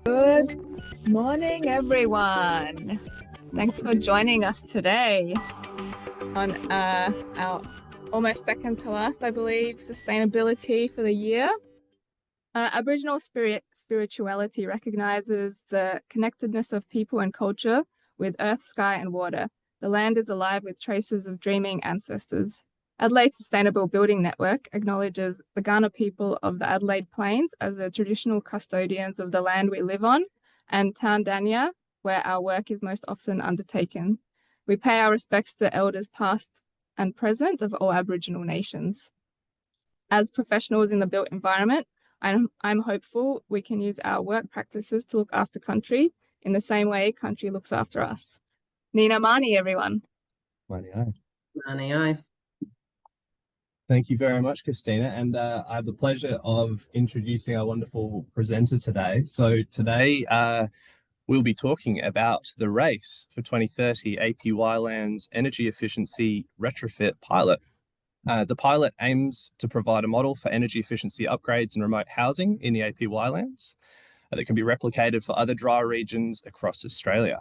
Good morning, everyone. Thanks for joining us today on our almost second to last, I believe, sustainability for the year. Aboriginal spirituality recognizes the connectedness of people and culture with earth, sky, and water. The land is alive with traces of dreaming ancestors. Adelaide's Sustainable Building Network acknowledges the Kaurna people of the Adelaide Plains as the traditional custodians of the land we live on, and Taundanya, where our work is most often undertaken. We pay our respects to elders past and present of all Aboriginal nations. As professionals in the built environment, I'm hopeful we can use our work practices to look after country in the same way country looks after us. Nina Mani, everyone. Mani ai. Mani ai. Thank you very much, Christina. And I have the pleasure of introducing our wonderful presenter today. So today we'll be talking about the race for 2030 APY Land's Energy Efficiency Retrofit Pilot. The pilot aims to provide a model for energy efficiency upgrades and remote housing in the APY lands that can be replicated for other dry regions across Australia.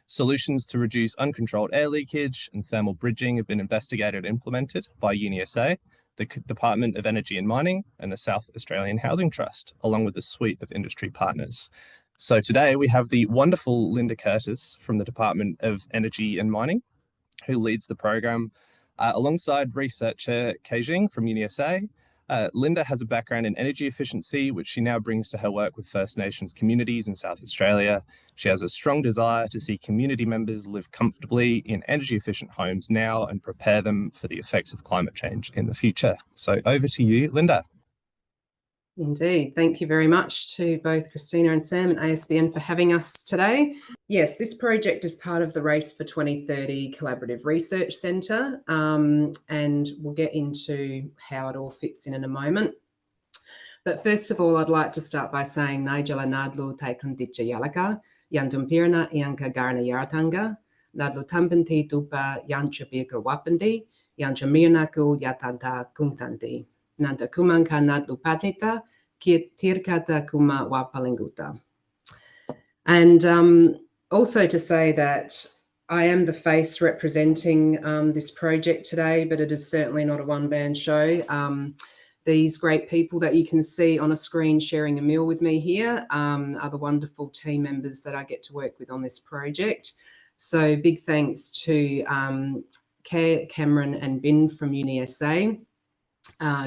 Solutions to reduce uncontrolled air leakage and thermal bridging have been investigated and implemented by Uni SA, the Department of Energy and Mining, and the South Australian Housing Trust, along with a suite of industry partners. So today we have the wonderful Lynda Curtis from the Department of Energy and Mining, who leads the program, alongside researcher Ke Xing from Uni SA. Lynda has a background in energy efficiency, which she now brings to her work with First Nations communities in South Australia. She has a strong desire to see community members live comfortably in energy efficient homes now and prepare them for the effects of climate change in the future. So over to you, Lynda. Indeed. Thank you very much to both Christina and Sam and ASBN for having us today. Yes, this project is part of the Race for 2030 Collaborative Research Centre, and we'll get into how it all fits in a moment. But first of all, I'd like to start by saying Nigela Nadlu Taikunditjayalaka, Yandumpirna Ianka Garna Yaratanga, Nadlu Tampanti Tupa Yancha Birka Wapandi, Yancha Mirnaku Yatanta Kumtanti. Nanda kumanka nadlu patnita, ki tirkata kuma wapalinguta. And also to say that I am the face representing this project today, but it is certainly not a one-man show. These great people that you can see on a screen sharing a meal with me here are the wonderful team members that I get to work with on this project. So big thanks to Cameron and Bin from Uni SA,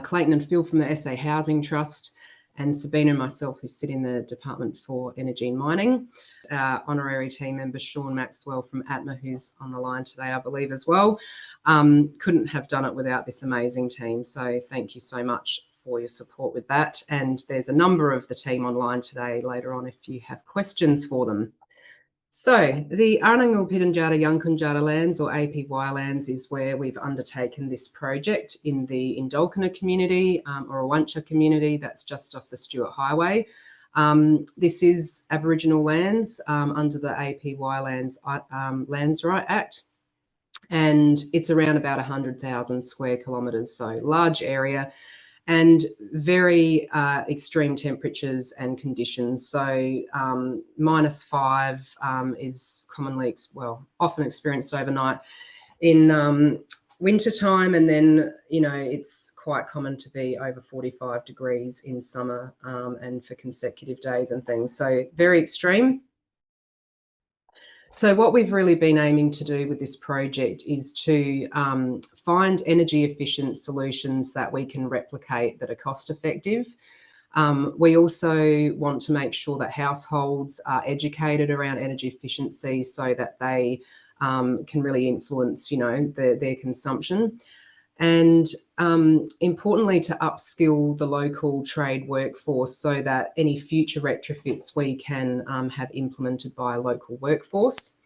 Clayton and Phil from the SA Housing Trust, and Sabina and myself who sit in the Department for Energy and Mining. Honorary team member Sean Maxwell from ATMA, who's on the line today, I believe, as well. Couldn't have done it without this amazing team. So thank you so much for your support with that. And there's a number of the team online today later on if you have questions for them. So the Aṉangu Pitjantjatjara Yankunytjatjara lands, or APY lands, is where we've undertaken this project in the Indulkina community, or Awancha community that's just off the Stewart Highway. This is Aboriginal lands under the APY Lands Right Act, and it's around about 100,000 square kilometres, so large area and very extreme temperatures and conditions. So -5 is commonly, often experienced overnight in winter time, and then, it's quite common to be over 45 degrees in summer and for consecutive days and things. So very extreme. So what we've really been aiming to do with this project is to find energy efficient solutions that we can replicate that are cost effective. We also want to make sure that households are educated around energy efficiency so that they can really influence, their consumption. And importantly, to upskill the local trade workforce so that any future retrofits we can have implemented by a local workforce.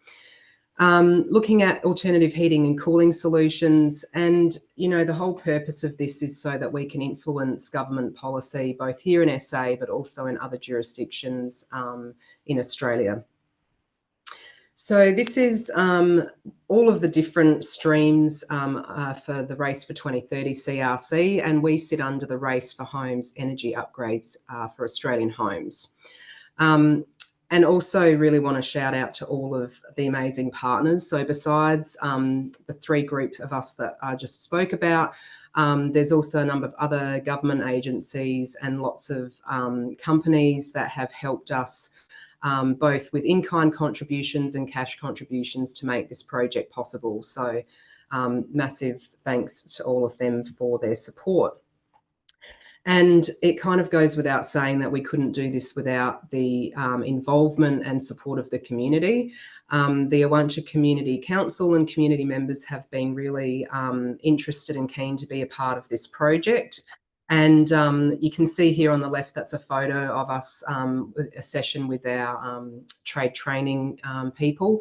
Looking at alternative heating and cooling solutions, and the whole purpose of this is so that we can influence government policy both here in SA but also in other jurisdictions in Australia. So this is all of the different streams for the Race for 2030 CRC, and we sit under the Race for Homes Energy Upgrades for Australian Homes. And also really want to shout out to all of the amazing partners. So besides the three groups of us that I just spoke about, there's also a number of other government agencies and lots of companies that have helped us both with in-kind contributions and cash contributions to make this project possible. So massive thanks to all of them for their support. And it kind of goes without saying that we couldn't do this without the involvement and support of the community. The Awancsa Community Council and community members have been really interested and keen to be a part of this project. And you can see here on the left, that's a photo of us, a session with our trade training people.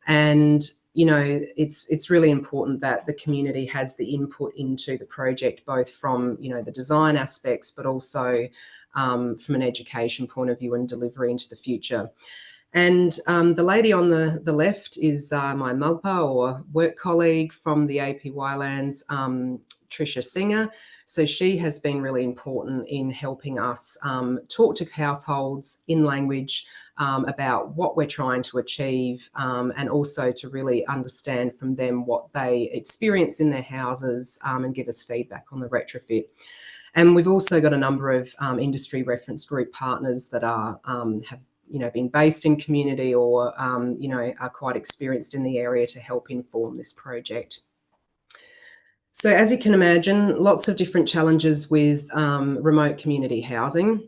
And you know, it's really important that the community has the input into the project, both from, you know, the design aspects, but also from an education point of view and delivery into the future. And the lady on the left is my Magpa or work colleague from the APY lands, Ke Xing. So she has been really important in helping us talk to households in language about what we're trying to achieve, and also to really understand from them what they experience in their houses and give us feedback on the retrofit. And we've also got a number of industry reference group partners that are have been based in community or are quite experienced in the area to help inform this project. So as you can imagine, lots of different challenges with remote community housing.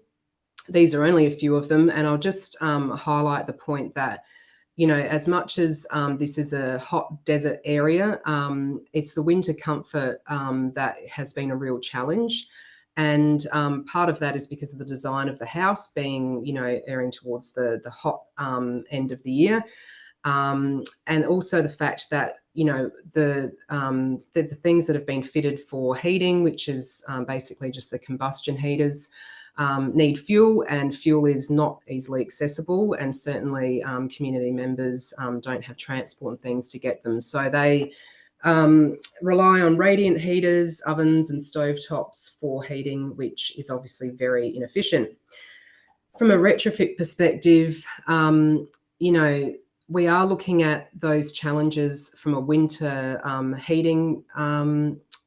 These are only a few of them, and I'll just highlight the point that, you know, as much as this is a hot desert area, it's the winter comfort that has been a real challenge. And part of that is because of the design of the house being, you know, erring towards the hot end of the year. And also the fact that, you know, the things that have been fitted for heating, which is basically just the combustion heaters, need fuel, and fuel is not easily accessible, and certainly community members don't have transport and things to get them. So they rely on radiant heaters, ovens and stovetops for heating, which is obviously very inefficient. From a retrofit perspective, you know, we are looking at those challenges from a winter heating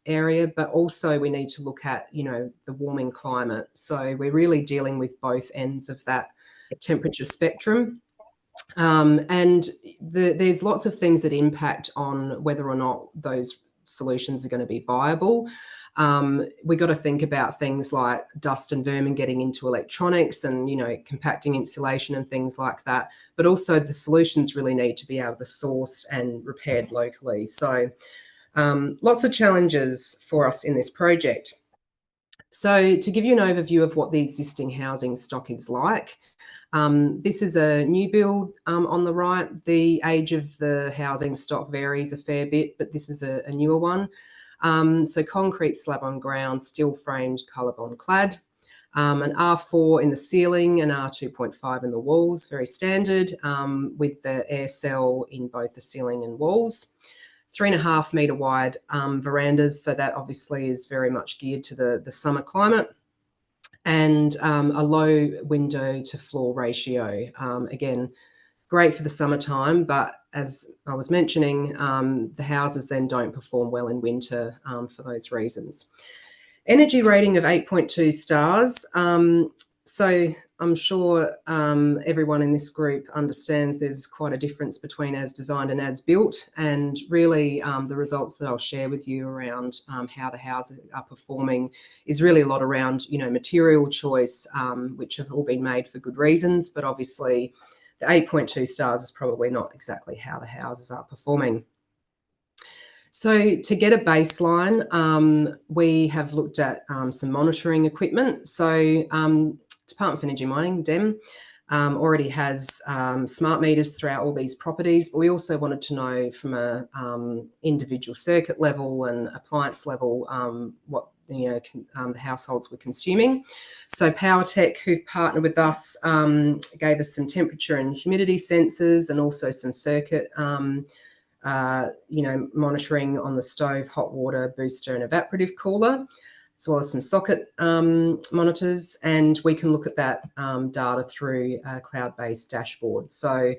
area, but also we need to look at, you know, the warming climate. So we're really dealing with both ends of that temperature spectrum. And there's lots of things that impact on whether or not those solutions are going to be viable. We've got to think about things like dust and vermin getting into electronics and, you know, compacting insulation and things like that. But also the solutions really need to be able to source and repaired locally. So lots of challenges for us in this project. So to give you an overview of what the existing housing stock is like, this is a new build on the right. The age of the housing stock varies a fair bit, but this is a newer one. So concrete slab on ground, steel framed colorbond clad, an R4 in the ceiling and R2.5 in the walls, very standard, with the air cell in both the ceiling and walls. 3.5 metre wide verandas, so that obviously is very much geared to the summer climate. And a low window to floor ratio. Again, great for the summertime, but as I was mentioning, the houses then don't perform well in winter for those reasons. Energy rating of 8.2 stars. So I'm sure everyone in this group understands there's quite a difference between as designed and as built, and really the results that I'll share with you around how the houses are performing is really a lot around, you know, material choice, which have all been made for good reasons, but obviously the 8.2 stars is probably not exactly how the houses are performing. So to get a baseline, we have looked at some monitoring equipment. So Department for Energy Mining, DEM, already has smart meters throughout all these properties, but we also wanted to know from a individual circuit level and appliance level what the households were consuming. So PowerTech, who've partnered with us, gave us some temperature and humidity sensors and also some circuit monitoring on the stove, hot water booster and evaporative cooler, as well as some socket monitors, and we can look at that data through a cloud-based dashboard. So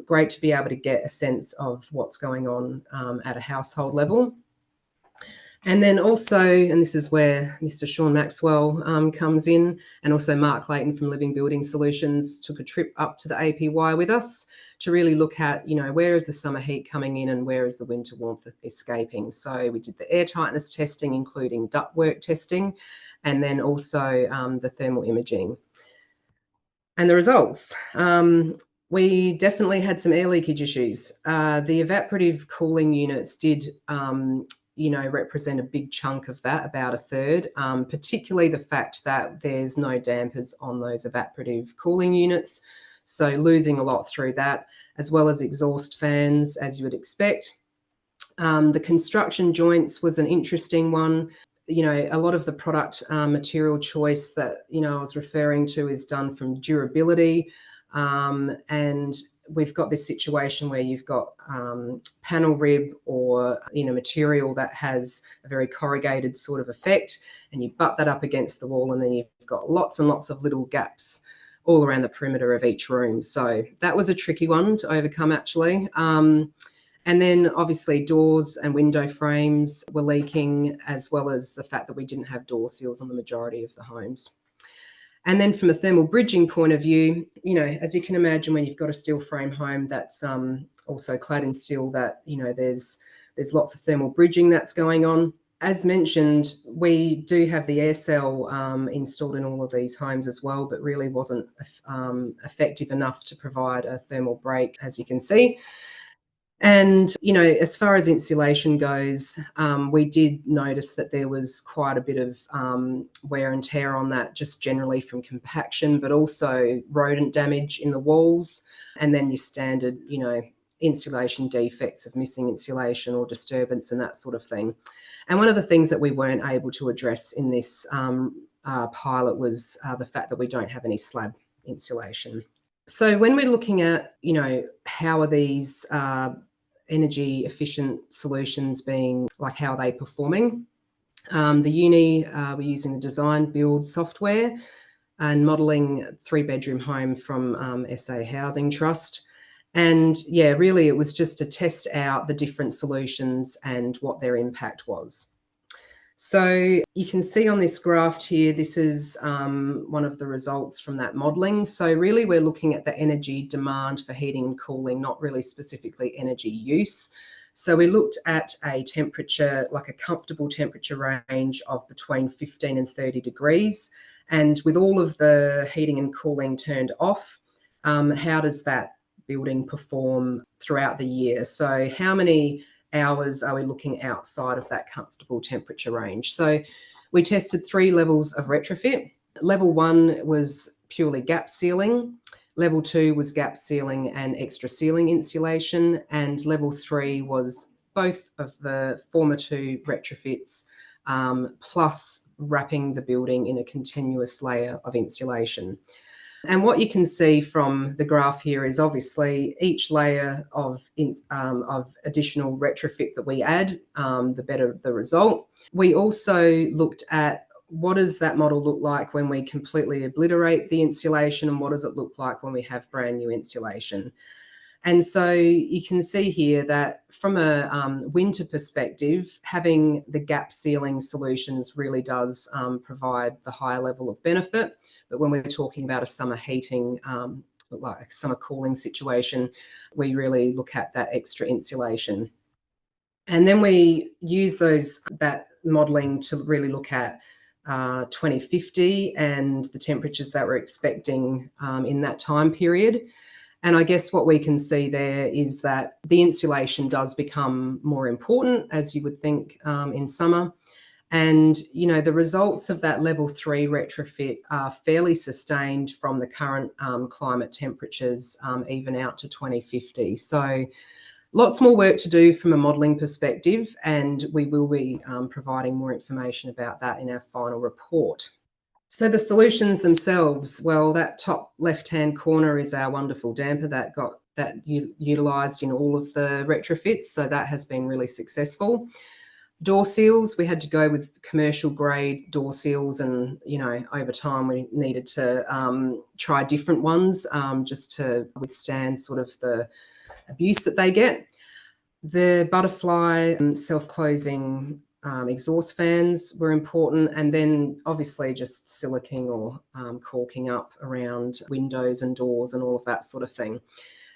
great to be able to get a sense of what's going on at a household level. And then also, and this is where Mr. Sean Maxwell comes in, and also Mark Layton from Living Building Solutions took a trip up to the APY with us to really look at, where is the summer heat coming in and where is the winter warmth escaping. So we did the air tightness testing, including ductwork testing, and then also the thermal imaging. And the results. We definitely had some air leakage issues. The evaporative cooling units did represent a big chunk of that, about a third, particularly the fact that there's no dampers on those evaporative cooling units. So losing a lot through that, as well as exhaust fans, as you would expect. The construction joints was an interesting one. A lot of the product material choice that, I was referring to is done from durability. And we've got this situation where you've got panel rib or material that has a very corrugated sort of effect, and you butt that up against the wall, and then you've got lots and lots of little gaps all around the perimeter of each room. So that was a tricky one to overcome, actually. And then obviously doors and window frames were leaking, as well as the fact that we didn't have door seals on the majority of the homes. And then from a thermal bridging point of view, as you can imagine, when you've got a steel frame home that's also clad in steel, that, there's lots of thermal bridging that's going on. As mentioned, we do have the air cell installed in all of these homes as well, but really wasn't effective enough to provide a thermal break, as you can see. And, as far as insulation goes, we did notice that there was quite a bit of wear and tear on that, just generally from compaction, but also rodent damage in the walls. And then your standard, insulation defects of missing insulation or disturbance and that sort of thing. And one of the things that we weren't able to address in this pilot was the fact that we don't have any slab insulation. So when we're looking at, how are these energy efficient solutions being, like how are they performing? The uni, we're using the design build software and modelling 3-bedroom home from SA Housing Trust. And yeah, really it was just to test out the different solutions and what their impact was. So you can see on this graph here, this is one of the results from that modelling. So really we're looking at the energy demand for heating and cooling, not really specifically energy use. So we looked at a temperature, like a comfortable temperature range of between 15 and 30 degrees. And with all of the heating and cooling turned off, how does that building perform throughout the year? So how many hours are we looking outside of that comfortable temperature range? So we tested 3 levels of retrofit. Level 1 was purely gap sealing. Level 2 was gap sealing and extra sealing insulation. And level 3 was both of the former 2 retrofits, plus wrapping the building in a continuous layer of insulation. And what you can see from the graph here is obviously each layer of additional retrofit that we add, the better the result. We also looked at what does that model look like when we completely obliterate the insulation, and what does it look like when we have brand new insulation. And so you can see here that from a winter perspective, having the gap sealing solutions really does provide the higher level of benefit. But when we're talking about a summer heating, like a summer cooling situation, we really look at that extra insulation. And then we use that modelling to really look at 2050 and the temperatures that we're expecting in that time period. And I guess what we can see there is that the insulation does become more important, as you would think, in summer. And, you know, the results of that level 3 retrofit are fairly sustained from the current climate temperatures, even out to 2050. So lots more work to do from a modelling perspective, and we will be providing more information about that in our final report. So the solutions themselves, well, that top left-hand corner is our wonderful damper that got utilised in all of the retrofits. So that has been really successful. Door seals, we had to go with commercial grade door seals, and, you know, over time we needed to try different ones just to withstand sort of the abuse that they get. The butterfly self-closing exhaust fans were important, and then obviously just silicking or caulking up around windows and doors and all of that sort of thing.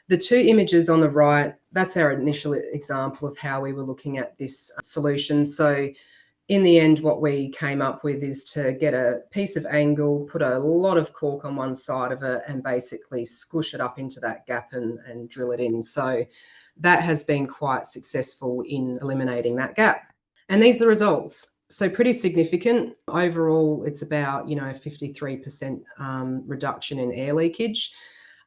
The two images on the right, that's our initial example of how we were looking at this solution. So in the end, what we came up with is to get a piece of angle, put a lot of caulk on one side of it, and basically squish it up into that gap and drill it in. So that has been quite successful in eliminating that gap. And these are the results. So pretty significant. Overall, it's about, you know, 53% reduction in air leakage.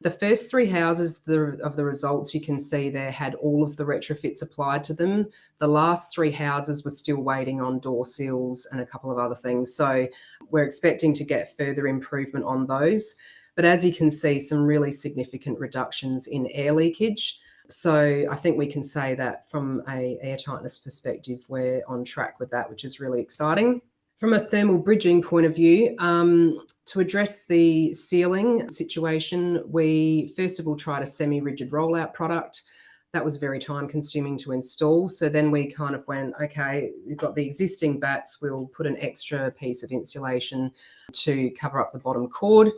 The first three houses of the results you can see there had all of the retrofits applied to them. The last three houses were still waiting on door seals and a couple of other things. So we're expecting to get further improvement on those. But as you can see, some really significant reductions in air leakage. So I think we can say that from an air tightness perspective, we're on track with that, which is really exciting. From a thermal bridging point of view, to address the sealing situation, we first of all tried a semi-rigid rollout product. That was very time consuming to install. So then we kind of went, okay, we've got the existing bats, we'll put an extra piece of insulation to cover up the bottom cord.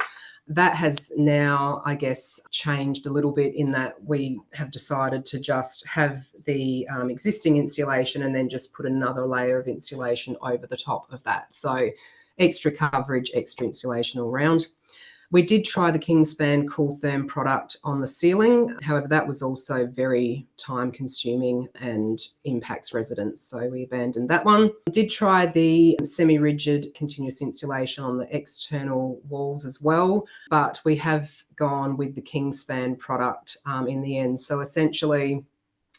That has now, I guess, changed a little bit in that we have decided to just have the existing insulation and then just put another layer of insulation over the top of that. So extra coverage, extra insulation all around. We did try the Kingspan Cool Therm product on the ceiling. However, that was also very time consuming and impacts residents. So we abandoned that one. We did try the semi-rigid continuous insulation on the external walls as well, but we have gone with the Kingspan product in the end. So essentially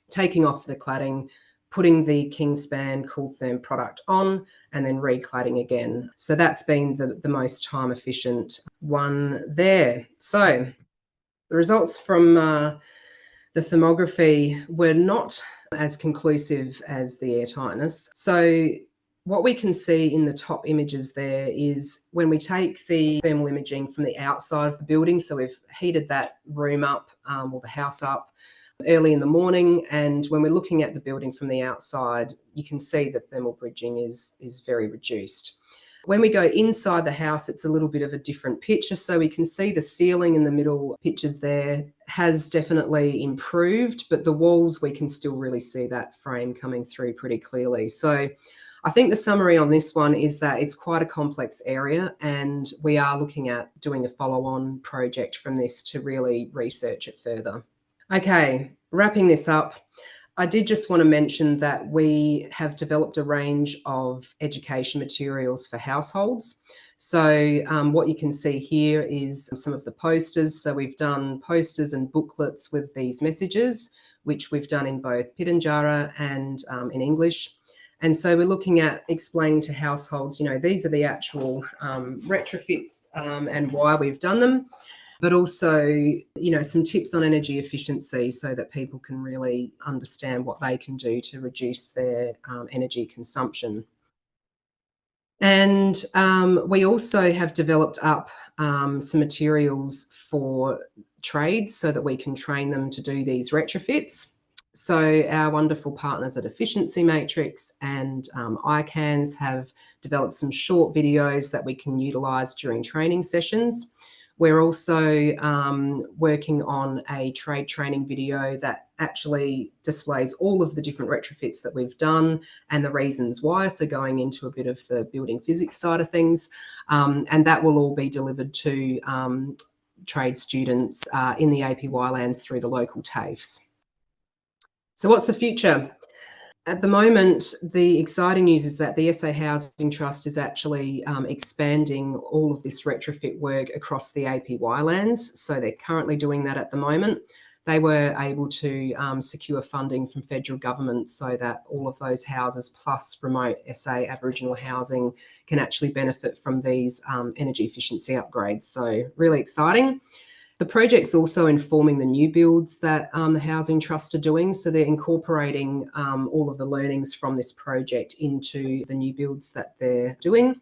taking off the cladding, putting the Kingspan Cool Therm product on, and then recladding again. So that's been the most time efficient one there. So the results from the thermography were not as conclusive as the air tightness. So what we can see in the top images there is when we take the thermal imaging from the outside of the building, so we've heated that room up or the house up early in the morning, and when we're looking at the building from the outside, you can see that thermal bridging is very reduced. When we go inside the house, it's a little bit of a different picture. So we can see the ceiling in the middle pictures there has definitely improved, but the walls, we can still really see that frame coming through pretty clearly. So I think the summary on this one is that it's quite a complex area, and we are looking at doing a follow-on project from this to really research it further. Okay, wrapping this up, I did just want to mention that we have developed a range of education materials for households. So what you can see here is some of the posters. So we've done posters and booklets with these messages, which we've done in both Pitjantjatjara and in English. And so we're looking at explaining to households, you know, these are the actual retrofits and why we've done them, but also, you know, some tips on energy efficiency so that people can really understand what they can do to reduce their energy consumption. And we also have developed up some materials for trades so that we can train them to do these retrofits. So our wonderful partners at Efficiency Matrix and ICANNs have developed some short videos that we can utilise during training sessions. We're also working on a trade training video that actually displays all of the different retrofits that we've done and the reasons why, so going into a bit of the building physics side of things. And that will all be delivered to trade students in the APY lands through the local TAFEs. So what's the future? At the moment, the exciting news is that the SA Housing Trust is actually expanding all of this retrofit work across the APY lands. So they're currently doing that at the moment. They were able to secure funding from federal government so that all of those houses plus remote SA Aboriginal housing can actually benefit from these energy efficiency upgrades. So really exciting. The project's also informing the new builds that the Housing Trust are doing. So they're incorporating all of the learnings from this project into the new builds that they're doing.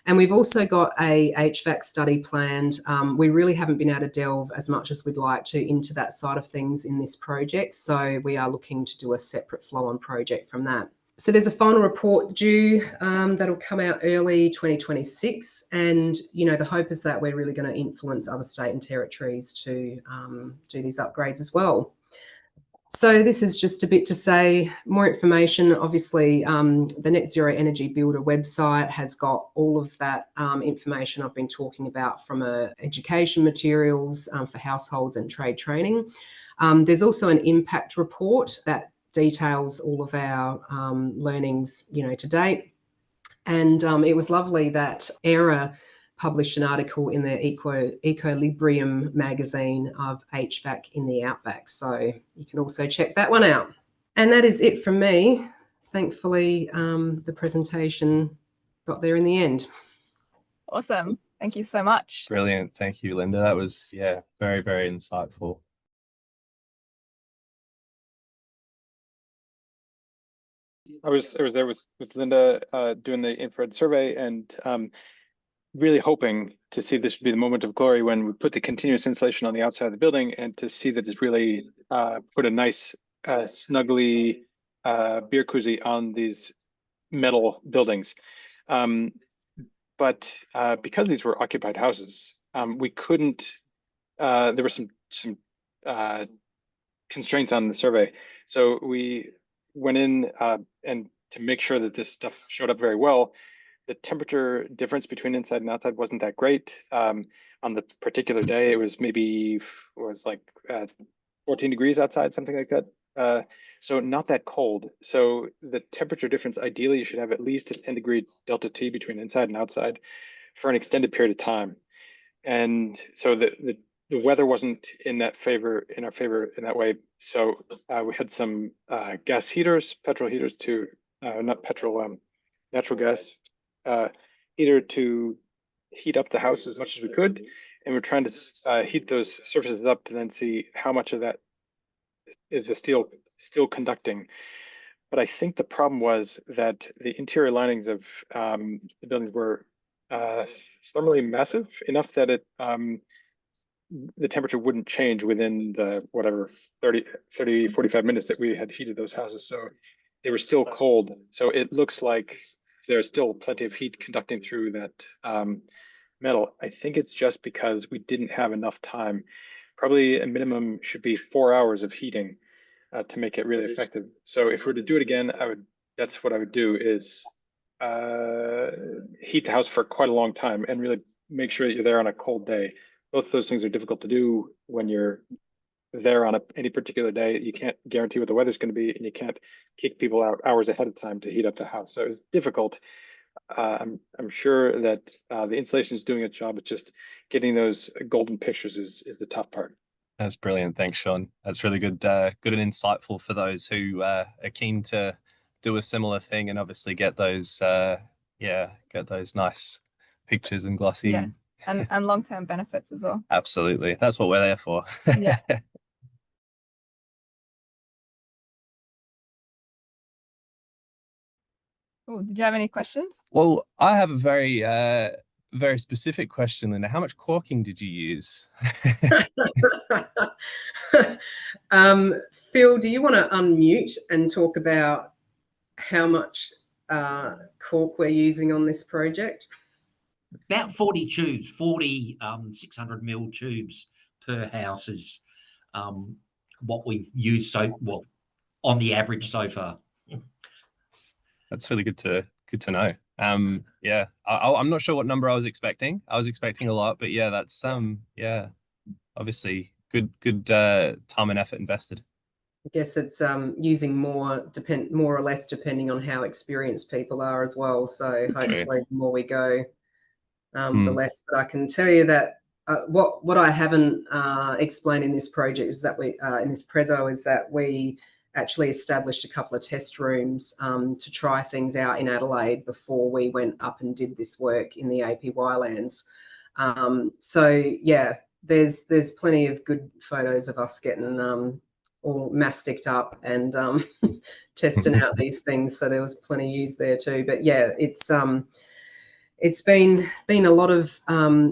And we've also got a HVAC study planned. We really haven't been able to delve as much as we'd like to into that side of things in this project. So we are looking to do a separate flow-on project from that. So there's a final report due that'll come out early 2026. And, the hope is that we're really going to influence other state and territories to do these upgrades as well. So this is just a bit to say more information. Obviously, the Net Zero Energy Builder website has got all of that information I've been talking about from education materials for households and trade training. There's also an impact report that details all of our learnings, to date. And it was lovely that ERA published an article in their Equilibrium magazine of HVAC in the Outback. So you can also check that one out. And that is it from me. Thankfully, the presentation got there in the end. Awesome. Thank you so much. Brilliant. Thank you, Lynda. That was, very, very insightful. I was there with Lynda doing the infrared survey, and really hoping to see this would be the moment of glory when we put the continuous insulation on the outside of the building, and to see that it's really put a nice snuggly beer koozie on these metal buildings. But because these were occupied houses, we couldn't. There were some constraints on the survey, so we went in and to make sure that this stuff showed up very well. The temperature difference between inside and outside wasn't that great. On the particular day, it was like 14 degrees outside, something like that. So not that cold. So the temperature difference, ideally, you should have at least a 10-degree delta T between inside and outside for an extended period of time. And so the weather wasn't in our favor in that way. So we had some gas heaters, petrol heaters to not petrol, natural gas heater to heat up the house as much as we could. And we're trying to heat those surfaces up to then see how much of that is the steel still conducting. But I think the problem was that the interior linings of the buildings were thermally massive enough that the temperature wouldn't change within the 45 minutes that we had heated those houses. So they were still cold. So it looks like there's still plenty of heat conducting through that metal. I think it's just because we didn't have enough time. Probably a minimum should be 4 hours of heating to make it really effective. So if we were to do it again, that's what I would do, is heat the house for quite a long time and really make sure that you're there on a cold day. Both of those things are difficult to do when you're there on any particular day. You can't guarantee what the weather's going to be, and you can't kick people out hours ahead of time to heat up the house. So it's difficult. I'm sure that the insulation is doing its job. It's just getting those golden pictures is the tough part. That's brilliant. Thanks, Sean. That's really good and insightful for those who are keen to do a similar thing and obviously get those nice pictures and glossy. Yeah. And long-term benefits as well. Absolutely. That's what we're there for. Yeah. Oh, did you have any questions? Well, I have a very, very specific question, Lynda. How much caulking did you use? Phil, do you want to unmute and talk about how much caulk we're using on this project? About 40 tubes, 40 600 mil tubes per house is what we've used on the average so far. That's really good to know. Yeah, I'm not sure what number I was expecting. I was expecting a lot, but that's obviously good time and effort invested. I guess it's using more or less depending on how experienced people are as well. So hopefully the more we go, the less. But I can tell you that what I haven't explained in this project is that we in this prezzo is that we actually established a couple of test rooms to try things out in Adelaide before we went up and did this work in the APY lands. So yeah, there's plenty of good photos of us getting all masticed up and testing out these things. So there was plenty used there too. But yeah, it's been a lot of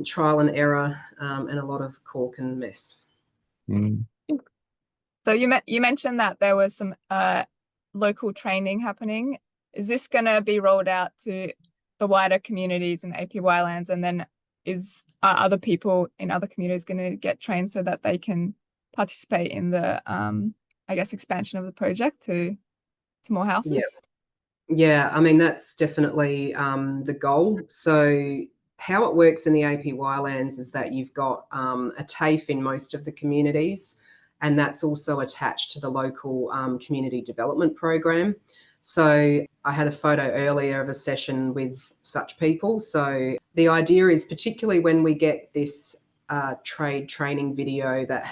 trial and error and a lot of cork and mess. So you mentioned that there was some local training happening. Is this going to be rolled out to the wider communities and APY lands, and then are other people in other communities going to get trained so that they can participate in the I guess expansion of the project to more houses? Yeah, I mean that's definitely the goal. So how it works in the APY lands is that you've got a TAFE in most of the communities, and that's also attached to the local community development program. So I had a photo earlier of a session with such people. So the idea is, particularly when we get this trade training video that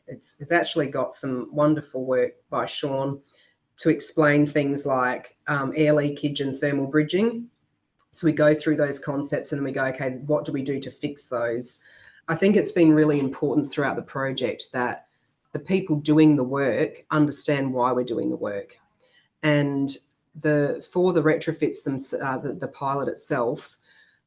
it's actually got some wonderful work by Sean to explain things like air leakage and thermal bridging. So we go through those concepts and then we go, okay, what do we do to fix those? I think it's been really important throughout the project that the people doing the work understand why we're doing the work. And for the retrofits, the pilot itself,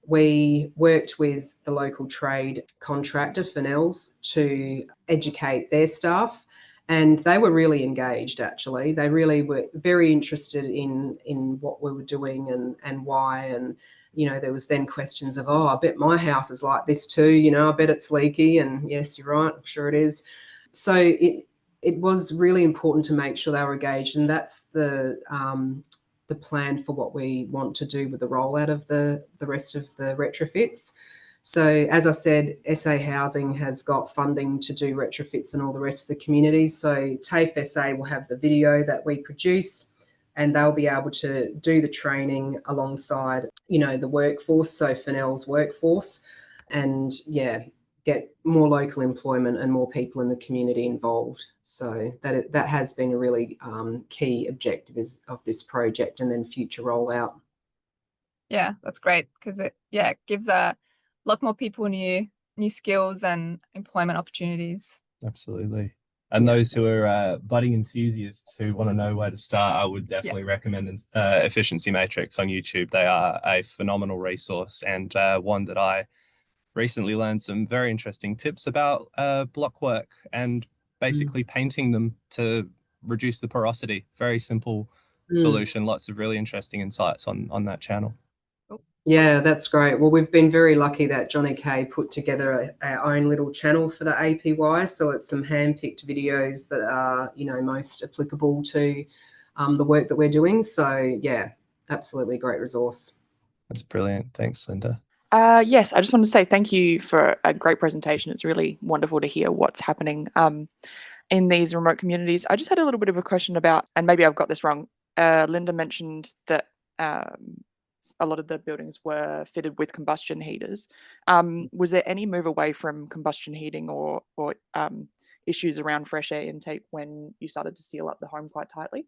we worked with the local trade contractor, Fennells, to educate their staff. And they were really engaged, actually. They really were very interested in what we were doing and why. And, there was then questions of, I bet my house is like this too. I bet it's leaky. And yes, you're right. I'm sure it is. So it was really important to make sure they were engaged. And that's the plan for what we want to do with the rollout of the rest of the retrofits. So as I said, SA Housing has got funding to do retrofits in all the rest of the communities. So TAFE SA will have the video that we produce, and they'll be able to do the training alongside, the workforce, so Fennell's workforce, and get more local employment and more people in the community involved. So that has been a really key objective of this project and then future rollout. Yeah, that's great because it gives a lot more people new skills and employment opportunities. Absolutely. And those who are budding enthusiasts who want to know where to start, I would definitely recommend Efficiency Matrix on YouTube. They are a phenomenal resource and one that I recently learned some very interesting tips about block work and basically painting them to reduce the porosity. Very simple solution. Lots of really interesting insights on that channel. Yeah, that's great. Well, we've been very lucky that Johnny K put together our own little channel for the APY. So it's some hand-picked videos that are, most applicable to the work that we're doing. So yeah, absolutely great resource. That's brilliant. Thanks, Lynda. Yes, I just want to say thank you for a great presentation. It's really wonderful to hear what's happening in these remote communities. I just had a little bit of a question about, and maybe I've got this wrong, Lynda mentioned that a lot of the buildings were fitted with combustion heaters. Was there any move away from combustion heating or issues around fresh air intake when you started to seal up the home quite tightly?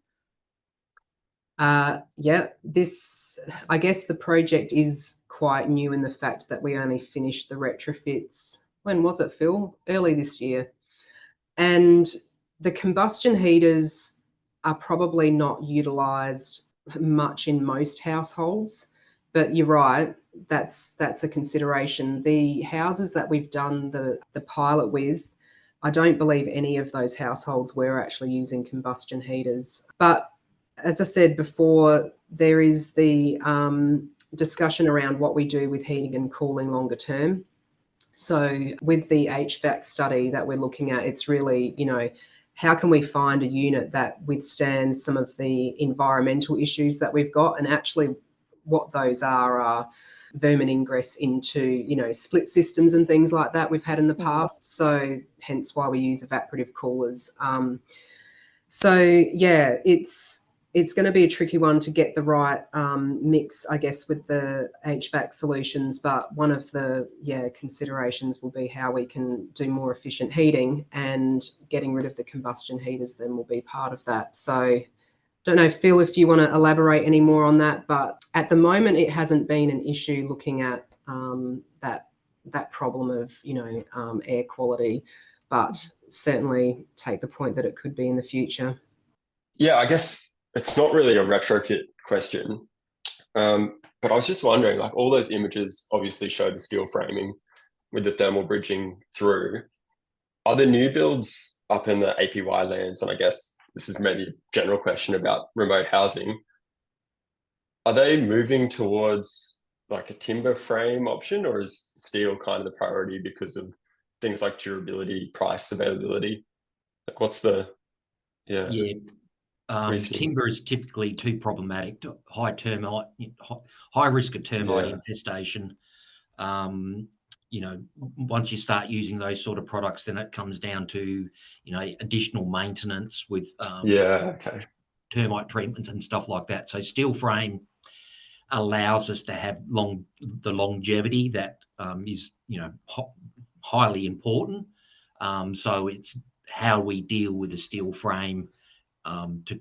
I guess the project is quite new in the fact that we only finished the retrofits. When was it, Phil? Early this year. And the combustion heaters are probably not utilised much in most households, but you're right, that's a consideration. The houses that we've done the pilot with, I don't believe any of those households were actually using combustion heaters. But as I said before, there is the discussion around what we do with heating and cooling longer term. So with the HVAC study that we're looking at, it's really, how can we find a unit that withstands some of the environmental issues that we've got? And actually what those are vermin ingress into, split systems and things like that we've had in the past. So hence why we use evaporative coolers. So yeah, it's going to be a tricky one to get the right mix, I guess, with the HVAC solutions. But one of the considerations will be how we can do more efficient heating, and getting rid of the combustion heaters then will be part of that. So don't know, Phil, if you want to elaborate any more on that, but at the moment it hasn't been an issue looking at that problem of air quality, but certainly take the point that it could be in the future. Yeah, I guess it's not really a retrofit question, but I was just wondering, like, all those images obviously show the steel framing with the thermal bridging through. Are the new builds up in the APY lands, and I guess this is maybe a general question about remote housing, are they moving towards like a timber frame option, or is steel kind of the priority because of things like durability, price, availability? Like, what's the timber is typically too problematic. High termite, high risk of termite infestation. Once you start using those sort of products, then it comes down to additional maintenance with termite treatments and stuff like that. So steel frame allows us to have the longevity that is highly important. So it's how we deal with the steel frame to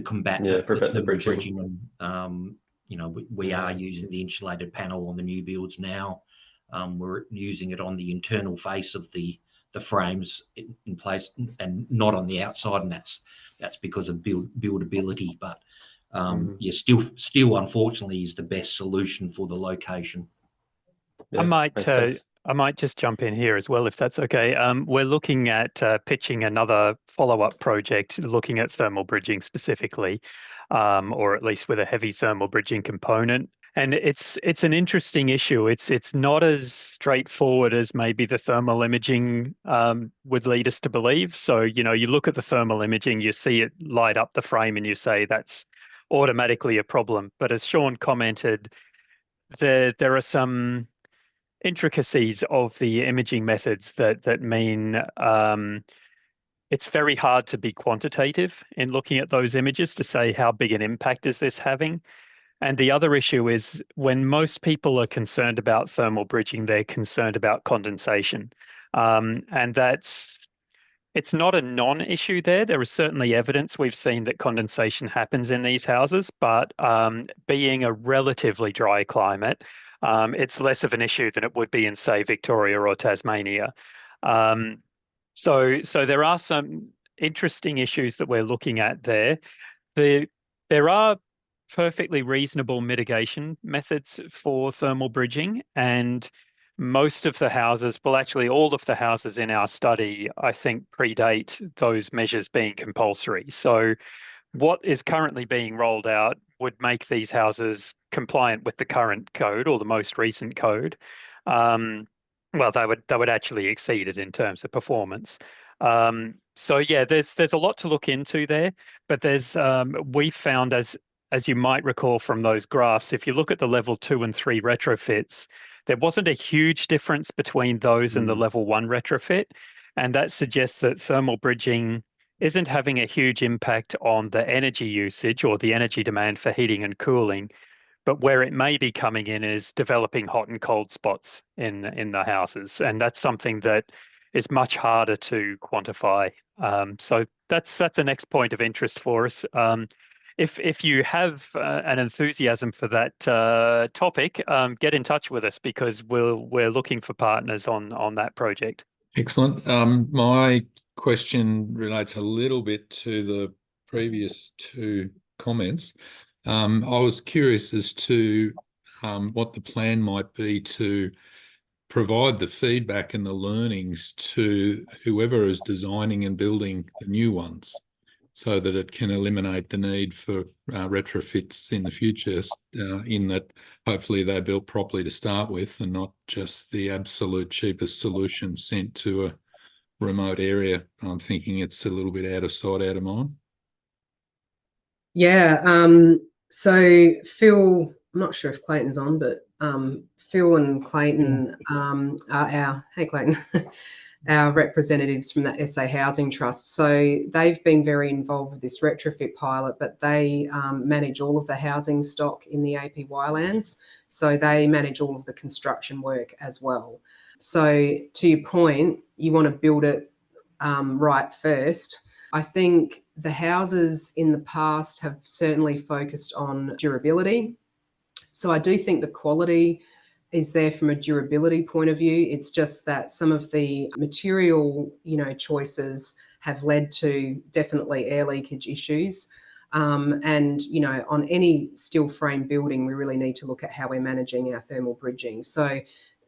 combat the bridging. And we are using the insulated panel on the new builds now. We're using it on the internal face of the frames in place, and not on the outside, and that's because of buildability. But steel unfortunately is the best solution for the location. I might just jump in here as well, if that's okay. We're looking at pitching another follow-up project looking at thermal bridging specifically, or at least with a heavy thermal bridging component. And it's an interesting issue. It's not as straightforward as maybe the thermal imaging would lead us to believe. So, you look at the thermal imaging, you see it light up the frame and you say that's automatically a problem. But as Sean commented, there are some intricacies of the imaging methods that mean it's very hard to be quantitative in looking at those images to say how big an impact is this having. And the other issue is, when most people are concerned about thermal bridging, they're concerned about condensation. And it's not a non-issue there. There is certainly evidence we've seen that condensation happens in these houses, but being a relatively dry climate, it's less of an issue than it would be in, say, Victoria or Tasmania. So there are some interesting issues that we're looking at there. There are perfectly reasonable mitigation methods for thermal bridging, and most of the houses, well, actually all of the houses in our study, I think, predate those measures being compulsory. So what is currently being rolled out would make these houses compliant with the current code or the most recent code. Well, they would actually exceed it in terms of performance. So yeah, there's a lot to look into there, but we found, as you might recall from those graphs, if you look at the level 2 and 3 retrofits, there wasn't a huge difference between those and the level 1 retrofit. And that suggests that thermal bridging isn't having a huge impact on the energy usage or the energy demand for heating and cooling. But where it may be coming in is developing hot and cold spots in the houses. And that's something that is much harder to quantify. So that's the next point of interest for us. If you have an enthusiasm for that topic, get in touch with us, because we're looking for partners on that project. Excellent. My question relates a little bit to the previous two comments. I was curious as to what the plan might be to provide the feedback and the learnings to whoever is designing and building the new ones, so that it can eliminate the need for retrofits in the future, in that hopefully they're built properly to start with and not just the absolute cheapest solution sent to a remote area. I'm thinking it's a little bit out of sight, out of mind. Yeah, so Phil, I'm not sure if Clayton's on, but Phil and Clayton are hey Clayton, our representatives from the SA Housing Trust. So they've been very involved with this retrofit pilot, but they manage all of the housing stock in the APY lands. So they manage all of the construction work as well. So to your point, you want to build it right first. I think the houses in the past have certainly focused on durability. So I do think the quality is there from a durability point of view. It's just that some of the material, choices have led to definitely air leakage issues. And, on any steel frame building, we really need to look at how we're managing our thermal bridging. So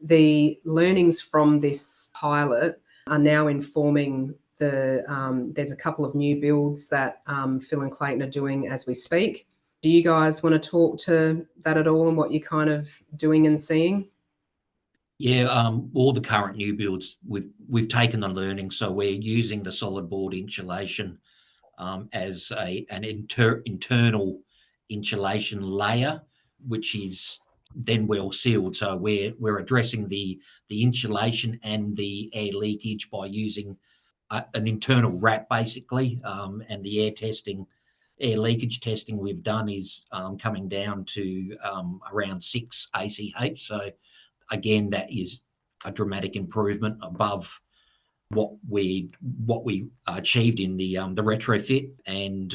the learnings from this pilot are now informing there's a couple of new builds that Phil and Clayton are doing as we speak. Do you guys want to talk to that at all and what you're kind of doing and seeing? Yeah, all the current new builds, we've taken the learning, so we're using the solid board insulation as an internal insulation layer, which is then well sealed. So we're addressing the insulation and the air leakage by using an internal wrap, basically, and the air leakage testing we've done is coming down to around 6 ACH. So again, that is a dramatic improvement above what we achieved in the retrofit, and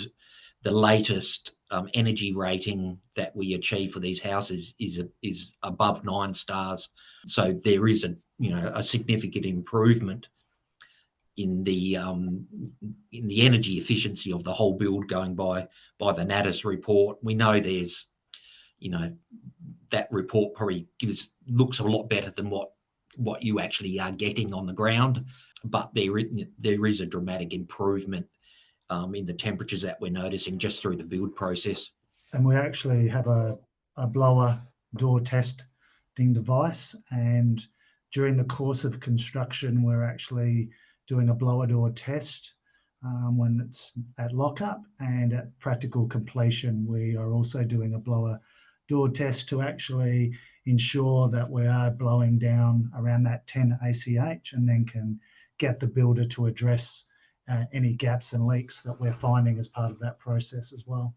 the latest energy rating that we achieve for these houses is above 9 stars. So there is a significant improvement in the energy efficiency of the whole build going by the NATIS report. We know there's, that report probably looks a lot better than what you actually are getting on the ground, but there is a dramatic improvement in the temperatures that we're noticing just through the build process. And we actually have a blower door testing device, and during the course of construction we're actually doing a blower door test when it's at lockup, and at practical completion we are also doing a blower door test to actually ensure that we are blowing down around that 10 ACH, and then can get the builder to address any gaps and leaks that we're finding as part of that process as well.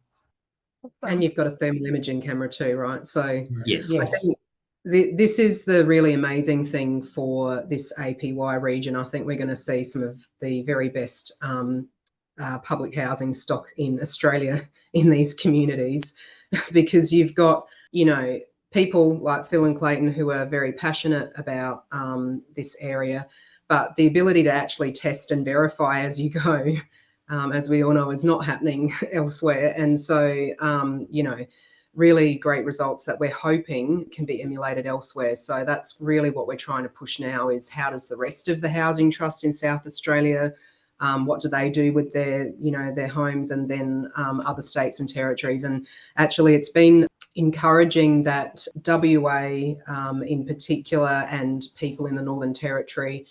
And you've got a thermal imaging camera too, right? So yes. I think this is the really amazing thing for this APY region. I think we're going to see some of the very best public housing stock in Australia in these communities, because you've got, people like Phil and Clayton who are very passionate about this area, but the ability to actually test and verify as you go, as we all know, is not happening elsewhere. And so, really great results that we're hoping can be emulated elsewhere. So that's really what we're trying to push now, is how does the rest of the housing trust in South Australia, what do they do with their, their homes, and then other states and territories. And actually it's been encouraging that WA in particular, and people in the Northern Territory,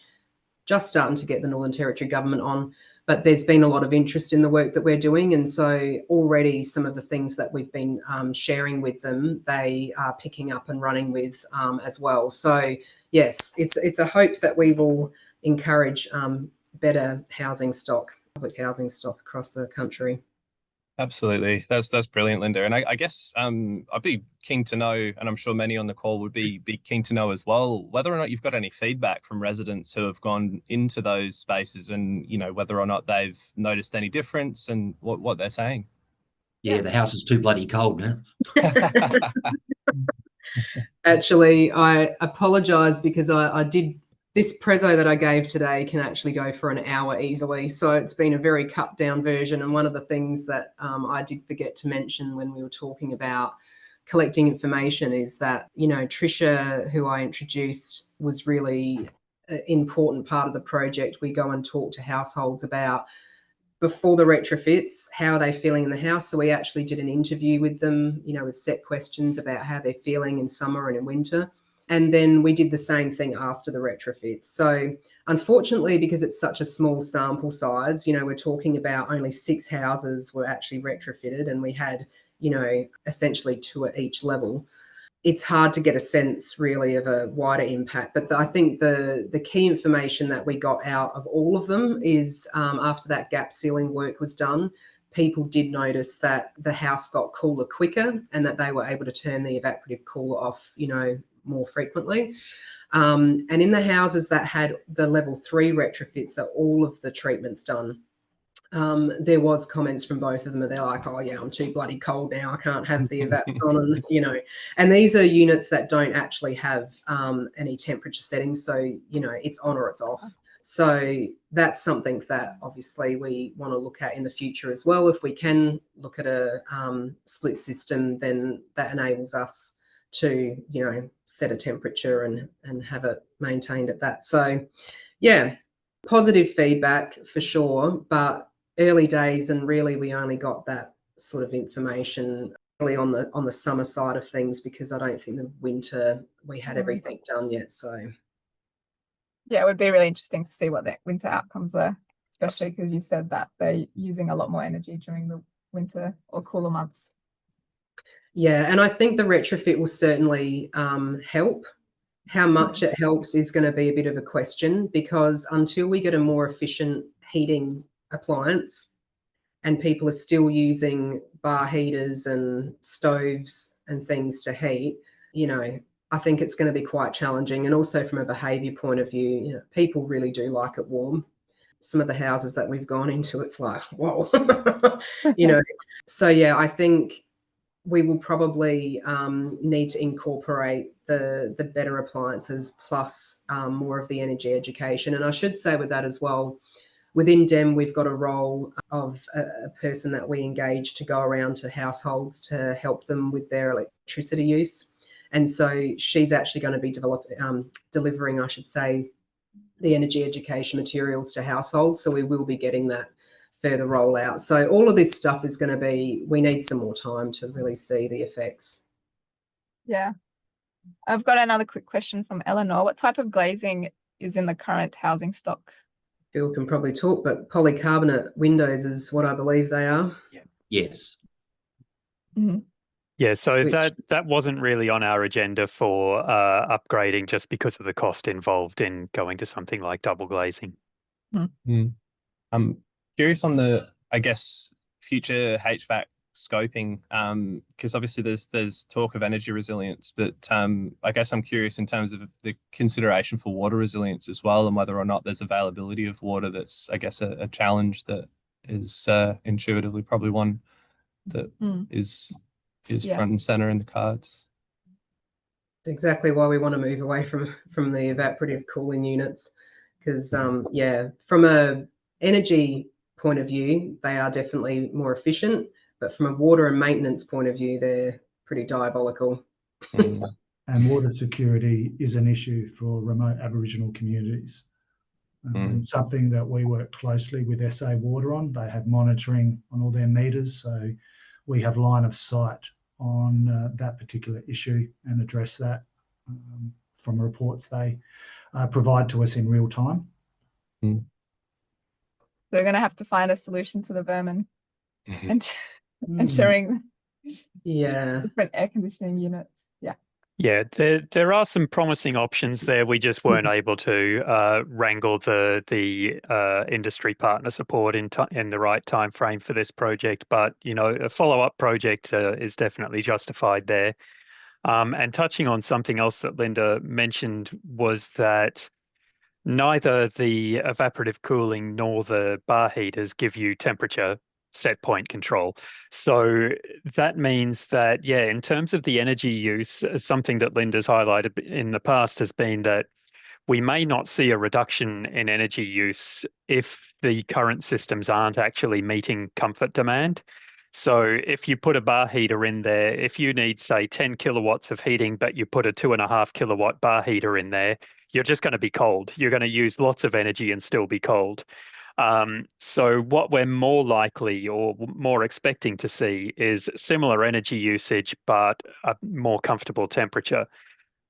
just starting to get the Northern Territory government on, but there's been a lot of interest in the work that we're doing. And so already some of the things that we've been sharing with them, they are picking up and running with as well. So yes, it's a hope that we will encourage better housing stock, public housing stock across the country. Absolutely. That's brilliant, Lynda. And I guess I'd be keen to know, and I'm sure many on the call would be keen to know as well, whether or not you've got any feedback from residents who have gone into those spaces, and whether or not they've noticed any difference and what they're saying. Yeah, the house is too bloody cold, huh? Actually, I apologise, because I did, this prezzo that I gave today can actually go for an hour easily. So it's been a very cut down version. And one of the things that I did forget to mention when we were talking about collecting information is that, Tricia, who I introduced, was really an important part of the project. We go and talk to households about, before the retrofits, how are they feeling in the house? So we actually did an interview with them, with set questions about how they're feeling in summer and in winter. And then we did the same thing after the retrofit. So unfortunately, because it's such a small sample size, we're talking about only 6 houses were actually retrofitted, and we had, essentially 2 at each level. it's hard to get a sense really of a wider impact. But I think the key information that we got out of all of them is after that gap sealing work was done, people did notice that the house got cooler quicker and that they were able to turn the evaporative cooler off, more frequently. And in the houses that had the level 3 retrofits, so all of the treatments done, there was comments from both of them. They're like, oh yeah, I'm too bloody cold now. I can't have the evaps on, and these are units that don't actually have any temperature settings. So, it's on or it's off. So that's something that obviously we want to look at in the future as well. If we can look at a split system, then that enables us to, set a temperature and have it maintained at that. So yeah, positive feedback for sure, but early days, and really we only got that sort of information really on the summer side of things, because I don't think the winter we had everything done yet. So yeah, it would be really interesting to see what the winter outcomes were, especially because you said that they're using a lot more energy during the winter or cooler months. Yeah, and I think the retrofit will certainly help. How much it helps is going to be a bit of a question, because until we get a more efficient heating appliance and people are still using bar heaters and stoves and things to heat, I think it's going to be quite challenging. And also from a behaviour point of view, people really do like it warm. Some of the houses that we've gone into, it's like, whoa, So yeah, I think we will probably need to incorporate the better appliances plus more of the energy education. And I should say with that as well, within DEM, we've got a role of a person that we engage to go around to households to help them with their electricity use. And so she's actually going to be delivering, I should say, the energy education materials to households. So we will be getting that further rollout. So all of this stuff is going to be, we need some more time to really see the effects. Yeah. I've got another quick question from Eleanor. What type of glazing is in the current housing stock? Phil can probably talk, but polycarbonate windows is what I believe they are. Yeah. Yes. Mm-hmm. Yeah, so that wasn't really on our agenda for upgrading, just because of the cost involved in going to something like double glazing. I'm curious on the, I guess, future HVAC scoping, because obviously there's talk of energy resilience, but I guess I'm curious in terms of the consideration for water resilience as well, and whether or not there's availability of water that's, I guess, a challenge that is intuitively probably one that is front and center in the cards. It's exactly why we want to move away from the evaporative cooling units, because from a energy point of view, they are definitely more efficient, but from a water and maintenance point of view, they're pretty diabolical. And water security is an issue for remote Aboriginal communities. Something that we work closely with SA Water on. They have monitoring on all their meters, so we have line of sight on that particular issue and address that from reports they provide to us in real time. We're going to have to find a solution to the vermin and entering different air conditioning units. Yeah, there are some promising options there. We just weren't able to wrangle the industry partner support in the right time frame for this project. But a follow-up project is definitely justified there. And touching on something else that Lynda mentioned was that neither the evaporative cooling nor the bar heaters give you temperature set point control. So that means that, in terms of the energy use, something that Lynda's highlighted in the past has been that we may not see a reduction in energy use if the current systems aren't actually meeting comfort demand. So if you put a bar heater in there, if you need, say, 10 kilowatts of heating, but you put a 2.5 kilowatt bar heater in there, you're just going to be cold. You're going to use lots of energy and still be cold. So what we're more likely or more expecting to see is similar energy usage, but a more comfortable temperature.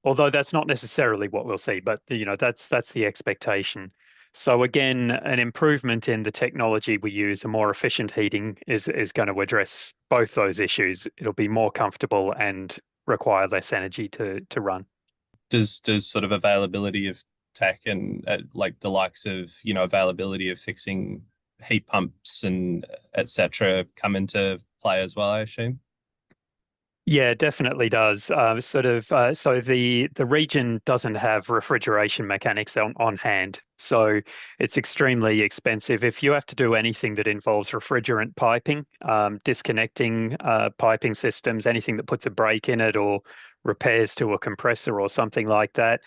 Although that's not necessarily what we'll see, but that's the expectation. So again, an improvement in the technology we use, a more efficient heating is going to address both those issues. It'll be more comfortable and require less energy to run. Does sort of availability of tech and like the likes of, you know, availability of fixing heat pumps and etc. come into play as well, I assume? Yeah, it definitely does. So the region doesn't have refrigeration mechanics on hand, so it's extremely expensive. If you have to do anything that involves refrigerant piping, disconnecting piping systems, anything that puts a break in it or repairs to a compressor or something like that,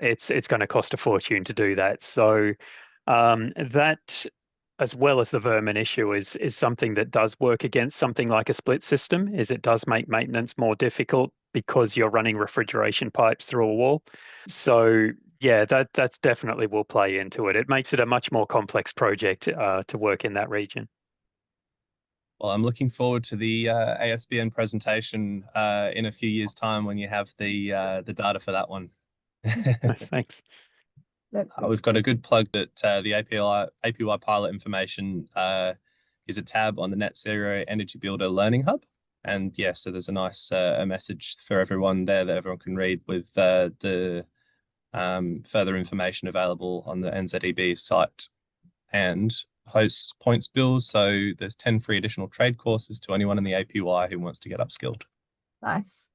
it's going to cost a fortune to do that. So that, as well as the vermin issue, is something that does work against something like a split system, is it does make maintenance more difficult because you're running refrigeration pipes through a wall. So yeah, that's definitely will play into it. It makes it a much more complex project to work in that region. Well, I'm looking forward to the ASBN presentation in a few years' time when you have the data for that one. Nice, thanks. We've got a good plug that the APY pilot information is a tab on the Net Zero Energy Builder Learning Hub. And yeah, so there's a nice a message for everyone there that everyone can read with the further information available on the NZEB site, and hosts points bills. So there's 10 free additional trade courses to anyone in the APY who wants to get upskilled. Nice.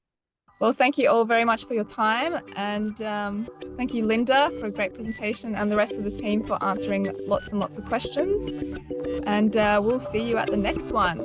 Well, thank you all very much for your time, and thank you, Lynda, for a great presentation, and the rest of the team for answering lots and lots of questions. And we'll see you at the next one.